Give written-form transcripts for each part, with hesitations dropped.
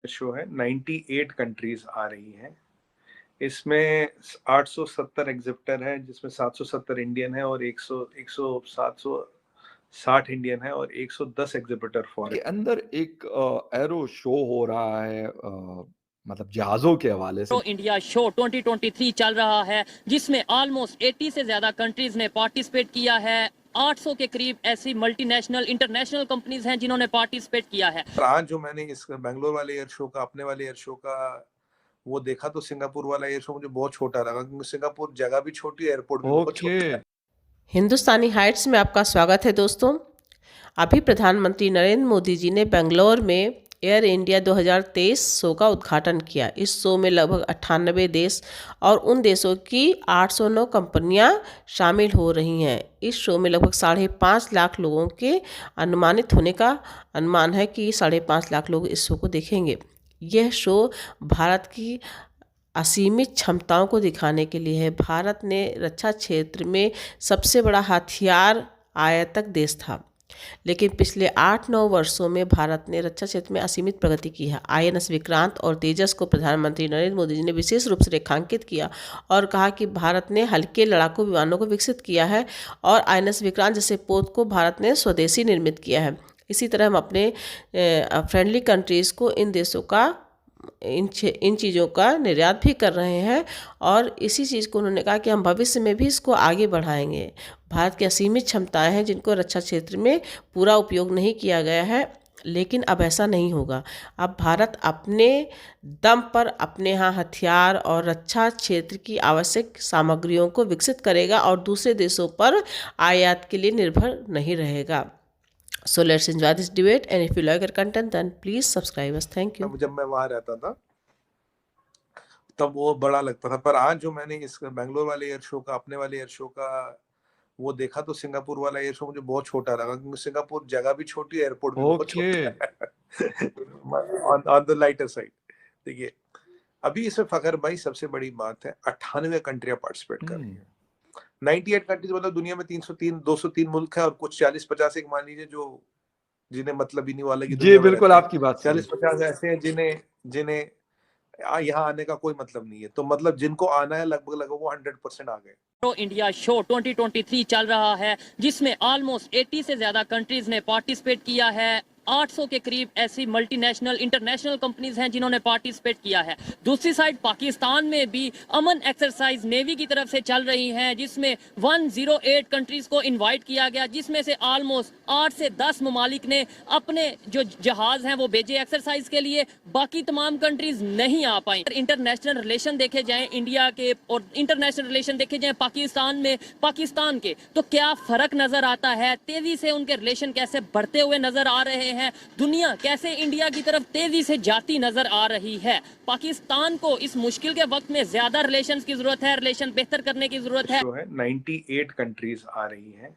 Show है 98 countries आ रही हैं। इसमें 870 एग्जिबिटर है, जिसमें 770 इंडियन है और 760 इंडियन है और 110 एग्जिबिटर के फॉरेन। अंदर एक एरो शो हो रहा है, मतलब जहाजों के हवाले से। इंडिया शो 2023 चल रहा है, जिसमें ऑलमोस्ट 80 से ज्यादा कंट्रीज ने पार्टिसिपेट किया है। 800 के करीब ऐसी मल्टीनेशनल इंटरनेशनल कंपनीज हैं जिन्होंने पार्टिसिपेट किया है। आज जो मैंने इस बेंगलोर वाले एयर शो का, अपने वाले एयर शो का वो देखा, तो सिंगापुर वाला एयर शो मुझे बहुत छोटा लगा, क्योंकि सिंगापुर जगह भी छोटी है, एयरपोर्ट भी बहुत छोटा है। हिंदुस्तानी हाइट्स में आपका स्वागत है दोस्तों। अभी प्रधानमंत्री नरेंद्र मोदी जी ने बेंगलोर में एयर इंडिया 2023 शो का उद्घाटन किया। इस शो में लगभग 98 देश और उन देशों की 809 कंपनियां शामिल हो रही हैं। इस शो में लगभग 5.5 लाख लोगों के अनुमानित होने का अनुमान है कि 5.5 लाख लोग इस शो को देखेंगे। यह शो भारत की असीमित क्षमताओं को दिखाने के लिए है। भारत ने रक्षा क्षेत्र में सबसे बड़ा हथियार आयातक देश था, लेकिन पिछले 8-9 वर्षों में भारत ने रक्षा क्षेत्र में असीमित प्रगति की है। INS विक्रांत और तेजस को प्रधानमंत्री नरेंद्र मोदी जी ने विशेष रूप से रेखांकित किया और कहा कि भारत ने हल्के लड़ाकू विमानों को विकसित किया है और INS विक्रांत जैसे पोत को भारत ने स्वदेशी निर्मित किया है। इसी तरह हम अपने फ्रेंडली कंट्रीज़ को इन देशों का इन चीज़ों का निर्यात भी कर रहे हैं और इसी चीज़ को उन्होंने कहा कि हम भविष्य में भी इसको आगे बढ़ाएंगे। भारत की असीमित क्षमताएं हैं जिनको रक्षा क्षेत्र में पूरा उपयोग नहीं किया गया है, लेकिन अब ऐसा नहीं होगा। अब भारत अपने दम पर अपने यहाँ हथियार और रक्षा क्षेत्र की आवश्यक सामग्रियों को विकसित करेगा और दूसरे देशों पर आयात के लिए निर्भर नहीं रहेगा। So let's enjoy this debate, and if you like our content then please subscribe us. Thank you. जब मैं वहां रहता था तब वो बड़ा लगता था, पर आज जो मैंने इस बेंगलोर वाले एयर शो का, अपने वाले एयर शो का वो देखा, तो सिंगापुर वाला एयर शो मुझे बहुत छोटा लगा, क्योंकि सिंगापुर जगह भी छोटी है, एयरपोर्ट भी बहुत छोटा है। On the lighter side. देखिए, अभी इसमें फखर भाई सबसे बड़ी बात है, 98 कंट्रियां पार्टिसिपेट कर रही हैं। 98 कंट्रीज मतलब दुनिया में 203 मुल्क है और कुछ 40-50 एक मान लीजिए जो जिन्हें मतलब ही नहीं, वाले की दुनिया में बिल्कुल आपकी बात सही है। 40-50 ऐसे हैं जिन्हें यहाँ आने का कोई मतलब नहीं है। तो मतलब जिनको आना है लगभग वो 100% आ गए। इंडिया शो 2023 चल रहा है, जिसमें ऑलमोस्ट 80 से ज्यादा कंट्रीज ने पार्टिसिपेट किया है। 800 के करीब ऐसी मल्टीनेशनल इंटरनेशनल कंपनीज हैं जिन्होंने पार्टिसिपेट किया है। दूसरी साइड पाकिस्तान में भी अमन एक्सरसाइज नेवी की तरफ से चल रही हैं, जिसमें 108 कंट्रीज को इनवाइट किया गया, जिसमें से ऑलमोस्ट 8 से 10 ममालिक ने अपने जो जहाज हैं वो भेजे एक्सरसाइज के लिए। बाकी तमाम कंट्रीज नहीं आ पाई। इंटरनेशनल रिलेशन देखे जाएं इंडिया के और इंटरनेशनल रिलेशन देखे जाएं पाकिस्तान में, पाकिस्तान के, तो क्या फर्क नजर आता है? तेजी से उनके रिलेशन कैसे बढ़ते हुए नजर आ रहे हैं? दुनिया कैसे इंडिया की तरफ तेजी से जाती नजर आ रही है? पाकिस्तान को इस मुश्किल के वक्त में ज्यादा रिलेशंस की जरूरत है, रिलेशन बेहतर करने की जरूरत है। 98 कंट्रीज आ रही हैं।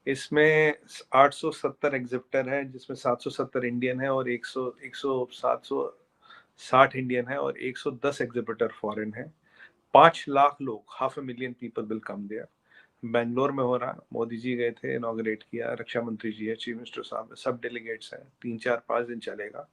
इसमें 870 एग्जिबिटर है, जिसमें 770 इंडियन है और 760 इंडियन है और 110 एग्जिबिटर फॉरेन है। 5 लाख लोग, 500,000 people will come there. Bangalore में हो रहा, मोदी जी गए थे, इनॉग्रेट किया, रक्षा मंत्री जी है, चीफ मिनिस्टर साहब है, सब डेलीगेट्स हैं। 3-4-5 दिन चलेगा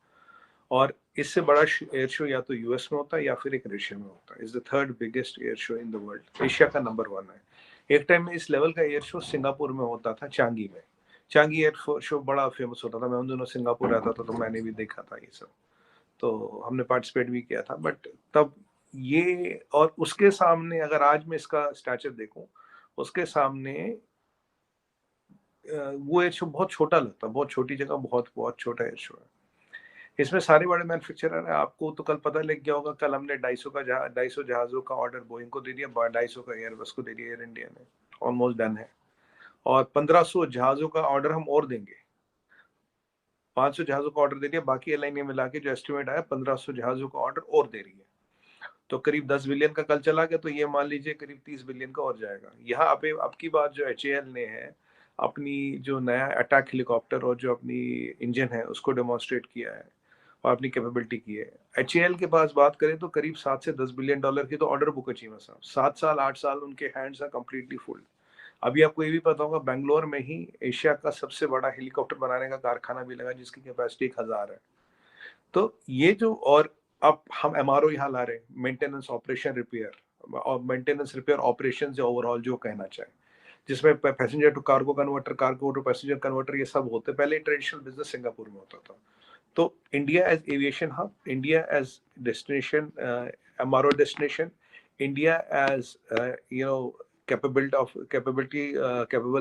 और इससे बड़ा एयर शो या तो यूएस में होता है या फिर एक रशिया में होता है। Is the third biggest air show in the world. Asia का नंबर 1 है। एक टाइम में इस लेवल का एयर शो सिंगापुर में होता था, चांगी में। चांगी एयर शो बड़ा फेमस होता था। मैं उन दिनों सिंगापुर रहता था तो मैंने भी देखा था ये सब, तो हमने पार्टिसिपेट भी किया था। बट तब ये, और उसके सामने अगर आज मैं इसका स्टैचर देखूं, उसके सामने वो एयर शो बहुत छोटा लगता है। बहुत छोटी जगह, बहुत बहुत छोटा एयर शो है। इसमें सारे बड़े मैन्युफैक्चरर हैं। आपको तो कल पता लग गया होगा, कल हमने 250 जहाजों का ऑर्डर बोइंग को दे दिया, 250 का एयरबस को दे दिया, एयर इंडिया ने ऑलमोस्ट डन है। और 1500 जहाजों का ऑर्डर हम और देंगे। 500 जहाजों का ऑर्डर दे दिया, बाकी एयरलाइन मिला के जो एस्टिमेट आया 1500 जहाजों का ऑर्डर और दे रही है। तो करीब 10 बिलियन का कल चला गया, तो ये मान लीजिए करीब 30 बिलियन का और जाएगा। यहाँ अब की बात जो HAL ने है, अपनी जो नया अटैक हेलीकॉप्टर और जो अपनी इंजन है उसको डेमोन्स्ट्रेट किया है और अपनी कैपेबिलिटी की है। HAL के पास बात करें तो करीब 7 से 10 बिलियन डॉलर की तो ऑर्डर बुक है चीमा साहब। 7 साल 8 साल उनके हैंड्स आर कंप्लीटली फुल। अभी आपको ये भी पता होगा, बेंगलोर में ही एशिया का सबसे बड़ा हेलीकॉप्टर बनाने का कारखाना भी लगा, जिसकी कैपेसिटी 1000 है। तो ये जो, और अब हम एमआरओ यहाँ ला रहे हैं, मेंटेनेंस ऑपरेशन रिपेयर और मेंटेनेंस रिपेयर ऑपरेशन से ओवरऑल जो कहना चाहे, जिसमें passenger to cargo converter, cargo to passenger converter, ये सब होते। पहले ट्रेडिशनल बिजनेस सिंगापुर में होता था। तो India as aviation hub, India as destination, MRO destination, India as capable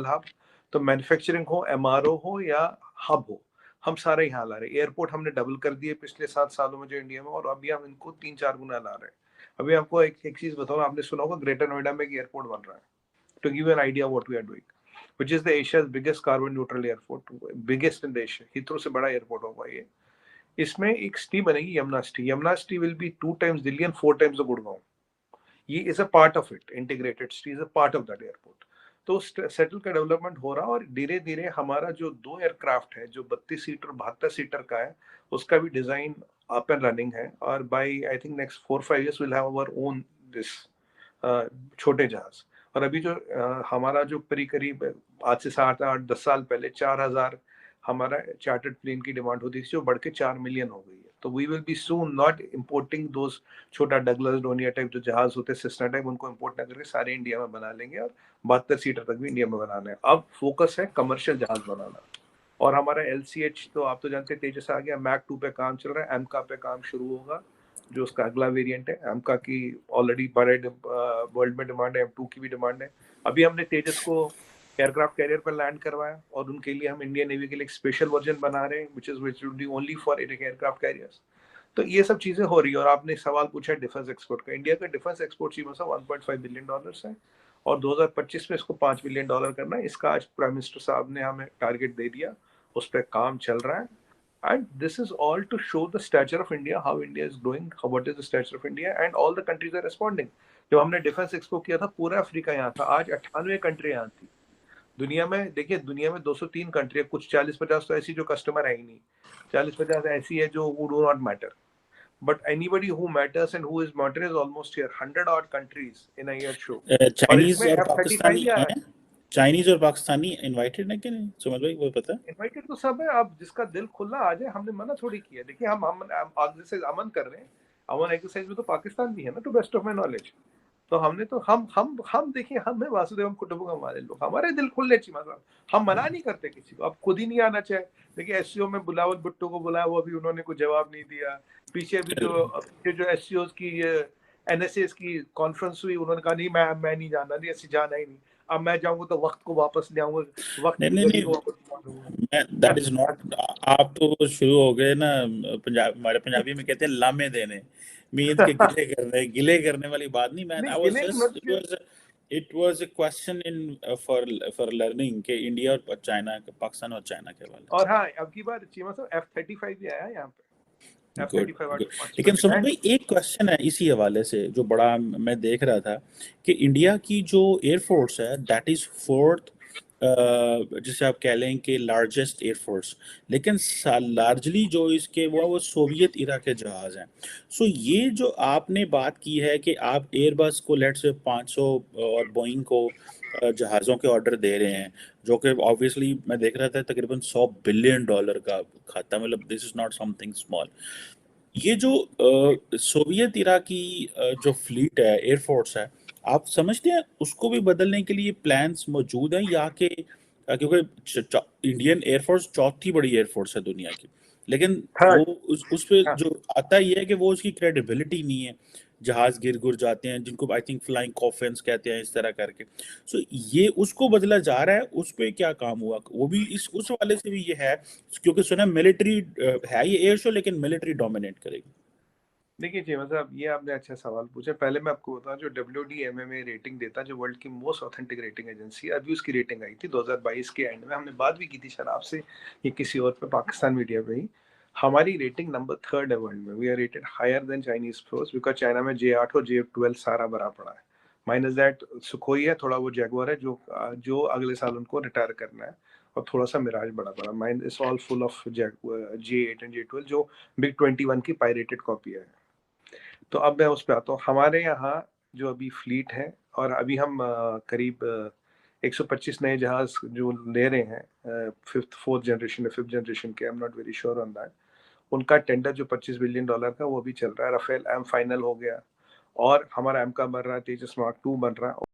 hub. तो मैन्युफैक्चरिंग हो, एमआरओ हो या हब हो, हम सारे यहाँ ला रहे हैं। एयरपोर्ट हमने डबल कर दिए पिछले 7 सालों में जो इंडिया में, और अभी हम इनको 3-4 गुना ला रहे हैं। अभी आपको एक चीज बताऊं, आपने सुना होगा ग्रेटर नोएडा में एक एयरपोर्ट बन रहा है। To give an idea what we are doing, which is the Asia's biggest carbon neutral airport, biggest in the Asia, Heathrow से बड़ा एयरपोर्ट होगा ये। इसमें एक सिटी बनेगी Yamuna city. Yamuna city will be 2 times Delhi and 4 times the Gurgaon. ये is a part of it, integrated city is a part of that airport. तो settle का डेवलपमेंट हो रहा है, और धीरे धीरे हमारा जो 2 एयरक्राफ्ट है जो 32 सीटर 72 सीटर का है, उसका भी डिजाइन अप एंड रनिंग है। और by I think next 4-5 years will have our own this छोटे जहाज। और अभी जो हमारा जो करीब आज से 7-8-10 साल पहले 4000 हमारा चार्टर्ड प्लेन की डिमांड होती थी, जो बढ़ के 4 million हो गई है। तो we will be soon not importing those छोटा डगलस डोनिया टाइप जो जहाज होते हैं, सिस्ना टाइप, उनको इम्पोर्ट ना करके सारे इंडिया में बना लेंगे, और 72 सीटर तक भी इंडिया में बनाना है। अब फोकस है कमर्शियल जहाज बनाना। और हमारा LCH तो आप तो जानते हैं, तेजस आ गया, मैक 2 पे काम चल रहा है, एमका पे काम शुरू होगा, जो उसका अगला वेरिएंट है। एमका की ऑलरेडी बड़े वर्ल्ड में डिमांड है, M2 की भी डिमांड है। अभी हमने तेजस को एयरक्राफ्ट कैरियर पर लैंड करवाया, और उनके लिए हम इंडियन नेवी के लिए एक स्पेशल वर्जन बना रहे हैं, which will be only for aircraft carriers. तो ये सब चीजें हो रही है। और आपने सवाल पूछा डिफेंस एक्सपोर्ट का, इंडिया का डिफेंस एक्सपोर्ट सीमा सा $1.5 billion है, और 2025 में इसको $5 billion करना है। इसका आज प्राइम मिनिस्टर साहब ने हमें टारगेट दे दिया, उस पर काम चल रहा है। And this is all to show the stature of India, how India is growing, what is the stature of India, and all the countries are responding. जब हमने डिफेंस एक्सपो किया था, पूरा अफ्रीका यहाँ था, आज 98 कंट्री यहाँ थी। दुनिया में देखिए, दुनिया में 203 कंट्री है, कुछ 40-50 तो ऐसी जो कस्टमर है ही नहीं, 40-50 ऐसी है जो who do not matter, but anybody who matters and who is matter is almost here, 100 odd countries in a year show। और चाइनीज इसमें और F-35 पाकिस्तानी आया हैं, चाइनीज और पाकिस्तानी इनवाइटेड है कि नहीं, सुमन भाई वो पता है? इनवाइटेड तो सब है। अब जिसका दिल खुला आ जाए, हमने मना थोड़ी किया। देखिए, हम आगे से अमन कर रहे हैं, अमन एक्सरसाइज में तो पाकिस्तान भी है ना, to best of my knowledge. तो हमने तो हम देखिए, हम है वासुदेव कुटुंबकम, हमारे लोग, हमारे दिल खुलने चाहिए। मतलब हम मना नहीं करते किसी को, अब खुद ही नहीं आना चाहे। देखिए, एससीओ में बुलावल भुट्टो को बुलाया, वो अभी उन्होंने कोई जवाब नहीं दिया। पीछे भी जो एससीओ की NSAs की कॉन्फ्रेंस हुई, उन्होंने कहा नहीं, मैं नहीं जाना, नहीं ऐसी जाना ही नहीं। अब मैं जाऊंगा तो वक्त को वापस ले आऊंगा, वक्त नहीं को वापस। मैं दैट इज नॉट, आप तो शुरू हो गए ना, पंजाब, हमारे पंजाबी में कहते हैं लामे देने, मींस के गिले करने वाली बात नहीं। मैं I was just it was a question in for learning के इंडिया और चाइना, पाकिस्तान और चाइना के वाले। और हाँ, अब की बार चीमा साहब F-35 भी आया यहाँ पे, F-35। लेकिन सुमन भाई, एक क्वेश्चन है इसी हवाले से जो बड़ा मैं देख रहा था, कि इंडिया की जो एयरफोर्स है दैट इज 4th, जिसे आप कह लें कि लार्जेस्ट एयरफोर्स, लेकिन लार्जली जो इसके वो सोवियत इरा के जहाज हैं। सो ये जो आपने बात की है कि आप एयरबस को लेट से 500 और बोइंग को जहाज़ों के ऑर्डर दे रहे हैं, जो कि ऑब्वियसली मैं देख रहा था तकरीबन $100 बिलियन का खाता, मतलब this is not something small. ये जो सोवियत इरा की जो फ्लीट है, एयरफोर्स है, आप समझते हैं उसको भी बदलने के लिए प्लान्स मौजूद हैं, या कि क्योंकि इंडियन एयरफोर्स 4थी बड़ी एयरफोर्स है दुनिया की, लेकिन वो उस पे जो आता ही है कि वो उसकी क्रेडिबिलिटी नहीं है, जहाज गिर गुर जाते हैं, जिनको आई थिंक फ्लाइंग कॉफिन्स कहते हैं, इस तरह करके। सो ये उसको बदला जा रहा है, उस पे क्या काम हुआ, वो भी उस वाले से भी ये है, क्योंकि सुना मिलिट्री है ये एयर शो, लेकिन मिलिट्री डोमिनेट करेगी। देखिए जी, मतलब ये आपने अच्छा सवाल पूछा। पहले मैं आपको बताऊं, जो WDMMA रेटिंग देता है, जो वर्ल्ड की मोस्ट ऑथेंटिक रेटिंग एजेंसी है, अभी उसकी रेटिंग आई थी 2022 के एंड में। हमने बात भी की थी शायद आपसे या किसी और पे, पाकिस्तान मीडिया पे ही। हमारी रेटिंग नंबर 3rd है वर्ल्ड में। We are rated higher than Chinese force, because China में J8 और J12 सारा भरा पड़ा है। माइनस दैट सुखोई है, थोड़ा वो जैगुआर है, जो अगले साल उनको रिटायर करना है, और थोड़ा सा मिराज बड़ा पड़ा। Mine is all full of J8 and J12, जो MiG 21 की पायरेटेड कॉपी है। तो अब मैं उस पर आता हूँ। हमारे यहाँ जो अभी फ्लीट है, और अभी हम करीब 125 नए जहाज जो ले रहे हैं, 4th जनरेशन के, I am not very sure on that. उनका टेंडर जो $25 बिलियन का वो भी चल रहा है। राफेल एम फाइनल हो गया और हमारा एम का बन रहा है, तेजस मार्क 2 बन रहा है।